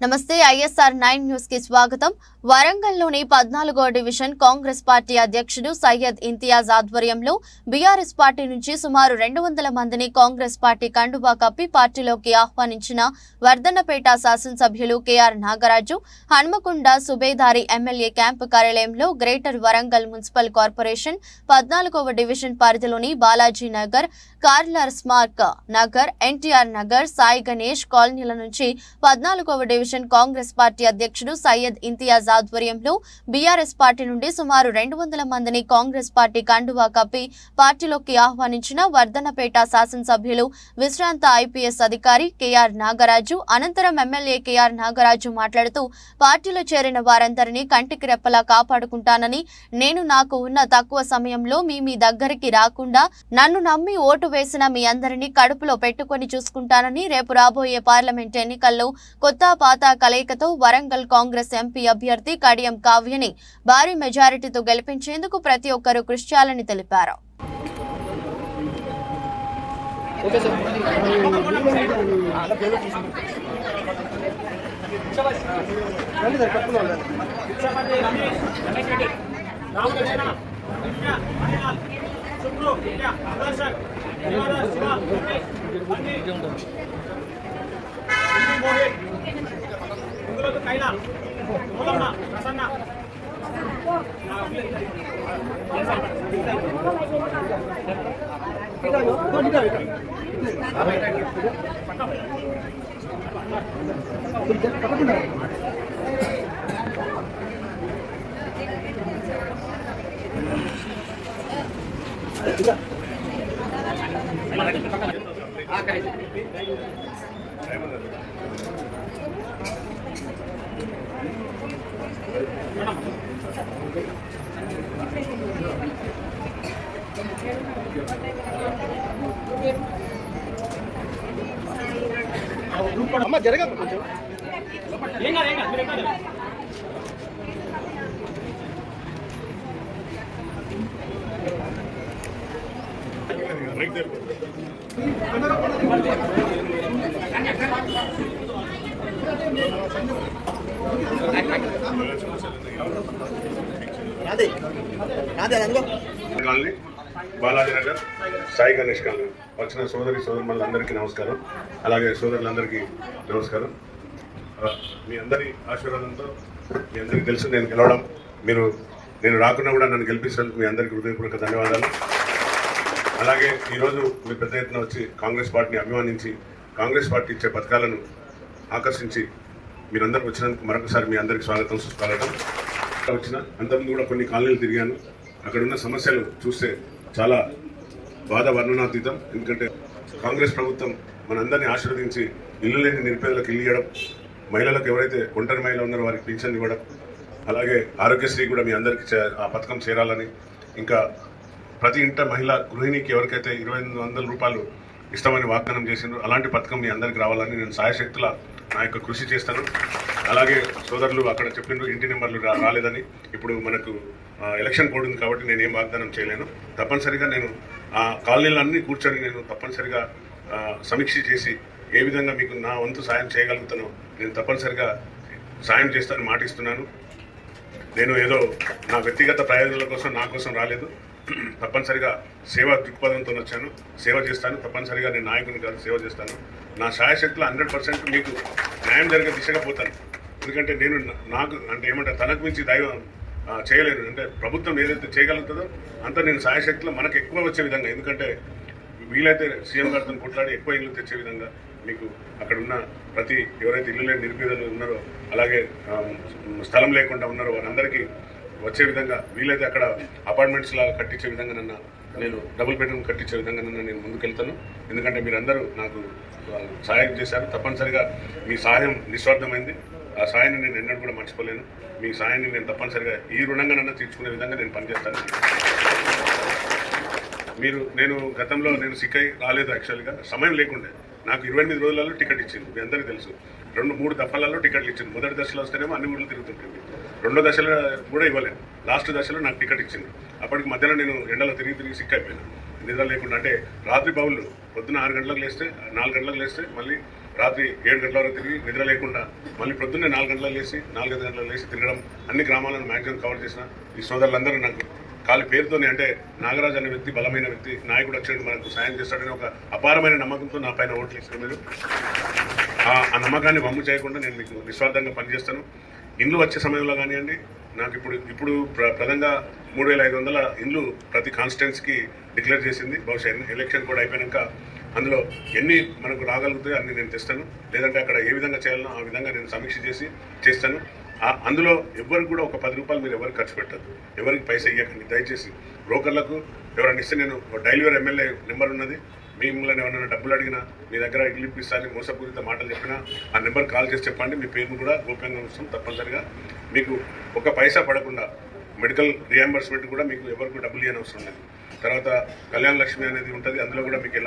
నమస్తే ISR 9 news కి స్వాగతం. వరంగల్లోని 14వ డివిజన్ కాంగ్రెస్ పార్టీ అధ్యక్షుడు సయ్యద్ ఇంతియాజ్ ఆధ్వర్యంలో బీఆర్ఎస్ పార్టీ నుంచి సుమారు 200 మందిని కాంగ్రెస్ పార్టీ కండువా కప్పి పార్టీలోకి ఆహ్వానించిన వర్ధన్నపేట శాసనసభ్యులు కేఆర్ నాగరాజు హన్మకొండ సుబేదారి ఎమ్మెల్యే క్యాంపు కార్యాలయంలో గ్రేటర్ వరంగల్ మున్సిపల్ కార్పొరేషన్ 14వ డివిజన్ పరిధిలోని బాలాజీ నగర్, కార్లర్ స్మార్క్ నగర్, ఎన్టీఆర్ నగర్, సాయి గణేష్ కాలనీల నుంచి 14వ డివిజన్ కాంగ్రెస్ పార్టీ అధ్యక్షుడు సయ్యద్ ఇంతియాజ్ ఆధ్వర్యంలో బీఆర్ఎస్ పార్టీ నుండి సుమారు 200 మందిని కాంగ్రెస్ పార్టీ కండువా కప్పి పార్టీలోకి ఆహ్వానించిన వర్ధన్నపేట శాసనసభ్యులు విశ్రాంత ఐపీఎస్ అధికారి కేఆర్ నాగరాజు. అనంతరం ఎమ్మెల్యే కేఆర్ నాగరాజు మాట్లాడుతూ పార్టీలో చేరిన వారందరినీ కంటికి రెప్పలా కాపాడుకుంటానని, నేను నాకు ఉన్న తక్కువ సమయంలో మీ దగ్గరికి రాకుండా నన్ను నమ్మి ఓటు వేసిన మీ అందరినీ కడుపులో పెట్టుకొని చూసుకుంటానని, రేపు రాబోయే పార్లమెంట్ ఎన్నికల్లో కొత్త పాత కలయికతో వరంగల్ కాంగ్రెస్ ఎంపీ అభ్యర్థి కడియం కావ్యని భారీ మెజారిటీతో గెలిపించేందుకు ప్రతి ఒక్కరూ కృషి చేయాలని తెలిపారు. అమ్మ జరగదు కొంచెం బాలాజీ నగర్, సాయి గణేష్ కాలనీ వచ్చిన సోదరులందరికీ నమస్కారం. అలాగే సోదరులందరికీ నమస్కారం. మీ అందరి ఆశీర్వాదంతో మీ అందరికీ తెలుసు నేను గెలవడం, నేను రాకుండా కూడా నన్ను గెలిపించినందుకు మీ అందరికీ హృదయపూర్వక ధన్యవాదాలు. అలాగే ఈరోజు మీ పెద్ద ఎత్తున వచ్చి కాంగ్రెస్ పార్టీని అభిమానించి కాంగ్రెస్ పార్టీ ఇచ్చే పథకాలను ఆకర్షించి మీరందరూ వచ్చినందుకు మరొకసారి మీ అందరికీ సుస్వాగతం. వచ్చిన అంతకుముందు కూడా కొన్ని కాలనీలు తిరిగాను. అక్కడున్న సమస్యలు చూస్తే చాలా బాధ వర్ణనాతీతం. ఎందుకంటే కాంగ్రెస్ ప్రభుత్వం మనందరినీ ఆశీర్వదించి ఇల్లు లేని నిరుపేదలకు ఇల్లు ఇవ్వడం, మహిళలకు ఎవరైతే ఒంటరి మహిళలు ఉన్నారో వారికి పింఛన్ ఇవ్వడం, అలాగే ఆరోగ్యశ్రీ కూడా మీ అందరికీ ఆ పథకం చేరాలని, ఇంకా ప్రతి ఇంట మహిళ గృహిణికి ఎవరికైతే 2,500 రూపాయలు ఇస్తామని వాగ్దానం చేసిండ్రో అలాంటి పథకం మీ అందరికి రావాలని నేను సాయశక్తుల నా యొక్క కృషి చేస్తాను. అలాగే సోదరులు అక్కడ చెప్పిండ్రు ఇంటి నెంబర్లు రాలేదని. ఇప్పుడు మనకు ఎలక్షన్ కోడ్ ఉంది కాబట్టి నేను ఏం వాగ్దానం చేయలేను. తప్పనిసరిగా నేను ఆ కాలనీలన్నీ కూర్చొని నేను తప్పనిసరిగా సమీక్ష చేసి ఏ విధంగా మీకు నా వంతు సాయం చేయగలుగుతానో నేను తప్పనిసరిగా సాయం చేస్తానని మాటిస్తున్నాను. నేను ఏదో నా వ్యక్తిగత ప్రయోజనాల కోసం నా కోసం రాలేదు. తప్పనిసరిగా సేవా దృక్పథంతో వచ్చాను. సేవ చేస్తాను. తప్పనిసరిగా నేను నాయకుని కాదు, సేవ చేస్తాను. నా శాయశక్తులు 100% మీకు న్యాయం జరిగే దిశగా పోతాను. ఎందుకంటే నేను నాకు అంటే ఏమంటే తనకు మించి దైవం చేయలేను. అంటే ప్రభుత్వం ఏదైతే చేయగలుగుతుందో అంతా నేను శాయశక్తిలో మనకు ఎక్కువ వచ్చే విధంగా, ఎందుకంటే వీలైతే సీఎం గారితో కొట్లాడి ఎక్కువ ఇల్లు తెచ్చే విధంగా మీకు అక్కడ ఉన్న ప్రతి ఎవరైతే ఇల్లు లేని నిరుపేదలు ఉన్నారో, అలాగే స్థలం లేకుండా ఉన్నారో వారందరికీ వచ్చే విధంగా వీలైతే అక్కడ అపార్ట్మెంట్స్ లాగా కట్టించే విధంగా నేను డబుల్ బెడ్రూమ్ కట్టించే విధంగా నేను ముందుకెళ్తాను. ఎందుకంటే మీరందరూ నాకు సహాయం చేశారు. తప్పనిసరిగా మీ సహాయం నిస్వార్థమైంది. ఆ సాయాన్ని నేను ఎన్నడూ కూడా మర్చిపోలేను. మీ సాయాన్ని నేను తప్పనిసరిగా ఈ రుణంగా నన్ను తీర్చుకునే విధంగా నేను పనిచేస్తాను. నేను గతంలో సిక్కై రాలేదు. యాక్చువల్గా సమయం లేకుండే. నాకు 28 రోజులలో టికెట్ ఇచ్చింది. మీ అందరికీ తెలుసు. 2-3 దఫాలలో టికెట్లు ఇచ్చింది. మొదటి దశలో వస్తేనేమో అన్ని ఊళ్ళు తిరుగుతుంటుంది. రెండో దశలో కూడా ఇవ్వలేదు. లాస్ట్ దశలో నాకు టికెట్ ఇచ్చింది. అప్పటికి మధ్యలో నేను ఎండలో తిరిగి సిక్ అయిపోయాను. నిద్ర లేకుండా, అంటే రాత్రి పౌళ్ళు పొద్దున 6 గంటలకు లేస్తే 4 గంటలకు లేస్తే మళ్ళీ రాత్రి 7 గంటల వరకు తిరిగి నిద్ర లేకుండా మళ్ళీ పొద్దున్నే 4 గంటలకు లేచి 4-5 గంటలకు లేచి తిరగడం, అన్ని గ్రామాలను మ్యాక్సిమం కవర్ చేసిన ఈ సోదరులందరూ నాకు కాలి పేరుతోనే, అంటే నాగరాజు అనే వ్యక్తి బలమైన వ్యక్తి, నాయకుడు వచ్చాడు మనకు సాయం చేస్తాడని ఒక అపారమైన నమ్మకంతో నా పైన ఓట్లు వేసిన మీరు ఆ నమ్మకాన్ని వమ్ము చేయకుండా నేను మీకు నిస్వార్థంగా పనిచేస్తాను. ఇండ్లు వచ్చే సమయంలో కానివ్వండి, నాకు ఇప్పుడు ప్రధానంగా 3,500 ఇండ్లు ప్రతి కాన్స్టిట్యున్సీకి డిక్లేర్ చేసింది. బహుశా ఎలక్షన్ కూడా అయిపోయాక అందులో ఎన్ని మనకు రాగలుగుతాయో అన్ని నేను తెస్తాను. లేదంటే అక్కడ ఏ విధంగా చేయాలనో ఆ విధంగా నేను సమీక్ష చేస్తాను. అందులో ఎవరికి కూడా ఒక 10 రూపాయలు మీరు ఎవరికి ఖర్చు పెట్టద్దు, ఎవరికి పైసా ఇవ్వకండి దయచేసి. బ్రోకర్లకు ఎవరైనా ఇస్తే, నేను డైలీవేర్ ఎమ్మెల్యే నెంబర్ ఉన్నది, మిమ్మల్ని ఎవరైనా డబ్బులు అడిగినా, మీ దగ్గర ఇల్లు ఇప్పిస్తాను మోసపూరిత మాటలు చెప్పినా ఆ నెంబర్ కాల్ చేసి చెప్పండి. మీ పేరును కూడా గోప్యంగా ఉంచుతాం. తప్పనిసరిగా మీకు ఒక పైసా పడకుండా మెడికల్ రియంబర్స్మెంట్ కూడా మీకు ఎవరికి డబ్బులు ఇవ్వని అవసరం లేదు. తర్వాత కళ్యాణ లక్ష్మి అనేది ఉంటుంది, అందులో కూడా మీకు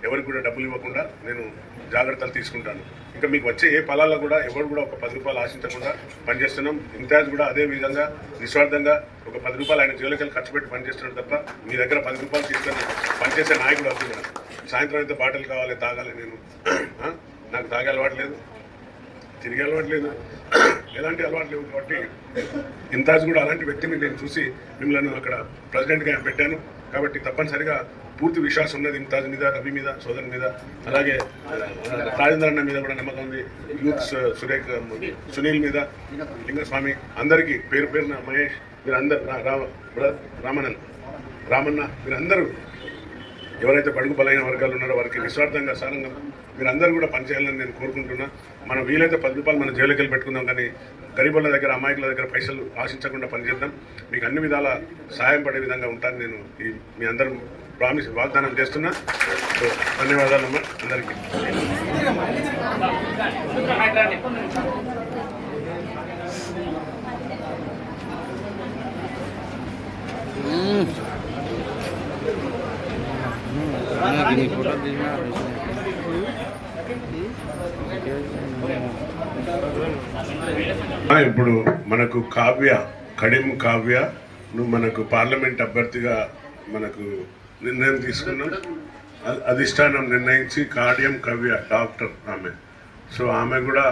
ఎవరికి కూడా డబ్బులు ఇవ్వకుండా నేను జాగ్రత్తలు తీసుకుంటాను. ఇంకా మీకు వచ్చే ఏ ఫలాల్లో కూడా ఎవరు కూడా ఒక 10 రూపాయలు ఆశించకుండా పనిచేస్తున్నాం. ఇంతియాజ్ కూడా అదే విధంగా నిస్వార్థంగా ఒక 10 రూపాయలు ఆయన జోలికలు ఖర్చు పెట్టి పనిచేస్తున్నాడు తప్ప మీ దగ్గర 10 రూపాయలు తీసుకొని పనిచేసే నాయకుడు అవుతున్నాడు. సాయంత్రం అయితే బాటిల్ కావాలి, తాగాలి. నాకు తాగే అలవాటు లేదు, తిరిగే అలవాటు లేదు, ఎలాంటి అలవాటు లేవు. కాబట్టి ఇంతాజ్ కూడా అలాంటి వ్యక్తిని నేను చూసి మిమ్మల్ని అక్కడ ప్రెసిడెంట్గా పెట్టాను. కాబట్టి తప్పనిసరిగా పూర్తి విశ్వాసం ఉన్నది ఇంతాజ్ మీద, రవి మీద, సోదరు మీద, అలాగే రాజేంద్ర అన్న మీద కూడా నమ్మకం ఉంది. యూత్ సునీల్ మీద, లింగస్వామి, అందరికీ పేరు పేరున, మహేష్, మీరందరూ, రామన్న, మీరందరూ ఎవరైతే బడుగు బలైన వర్గాలు ఉన్నారో వారికి నిస్వార్థంగా సారంగా మీరందరూ కూడా పనిచేయాలని నేను కోరుకుంటున్నా. మనం వీలైతే 10 రూపాయలు మన జైలుకెళ్ళి పెట్టుకుందాం, కానీ గరీబుల దగ్గర, అమాయకుల దగ్గర పైసలు ఆశించకుండా పనిచేద్దాం. మీకు అన్ని విధాల సహాయం పడే విధంగా ఉంటాను నేను మీ అందరూ వాగ్దానం చేస్తున్నా. సో ధన్యవాదాలమ్మా అందరికీ. ఇప్పుడు మనకు కడియం కావ్య నువ్వు మనకు పార్లమెంట్ అభ్యర్థిగా మనకు నిర్ణయం తీసుకున్నాం. అధిష్టానం నిర్ణయించి కడియం కావ్య డాక్టర్ ఆమె. సో ఆమె కూడా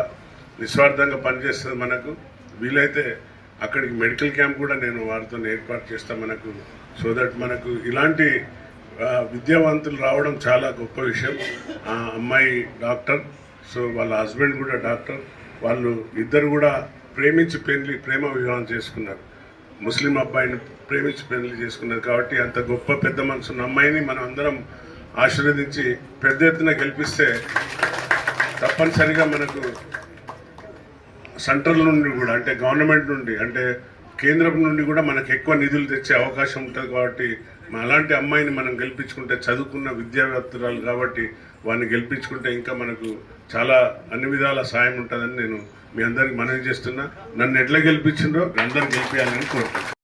నిస్వార్థంగా పనిచేస్తుంది. మనకు వీలైతే అక్కడికి మెడికల్ క్యాంప్ కూడా నేను వారితో ఏర్పాటు చేస్తాను మనకు. సో దట్ మనకు ఇలాంటి విద్యావంతులు రావడం చాలా గొప్ప విషయం. ఆ అమ్మాయి డాక్టర్, సో వాళ్ళ హస్బెండ్ కూడా డాక్టర్. వాళ్ళు ఇద్దరు కూడా ప్రేమ వివాహం చేసుకున్నారు. ముస్లిం అబ్బాయిని ప్రేమించి పెళ్లి చేసుకున్నారు. కాబట్టి అంత గొప్ప పెద్ద మనసున్న అమ్మాయిని మనం అందరం ఆశీర్వదించి పెద్ద ఎత్తున గెలిపిస్తే తప్పనిసరిగా మనకు సెంట్రల్ నుండి కూడా, అంటే గవర్నమెంట్ నుండి, అంటే కేంద్రం నుండి కూడా మనకు ఎక్కువ నిధులు తెచ్చే అవకాశం ఉంటుంది. కాబట్టి అలాంటి అమ్మాయిని మనం గెలిపించుకుంటే, చదువుకున్న విద్యావేత్తరాలు కాబట్టి వాడిని గెలిపించుకుంటే ఇంకా మనకు చాలా అన్ని విధాల సాయం ఉంటుందని నేను మీ అందరికి మనవి చేస్తున్నా. నన్ను ఎట్లా గెలిపించిందో అందరు గెలిపించాలని కోరుతున్నాను.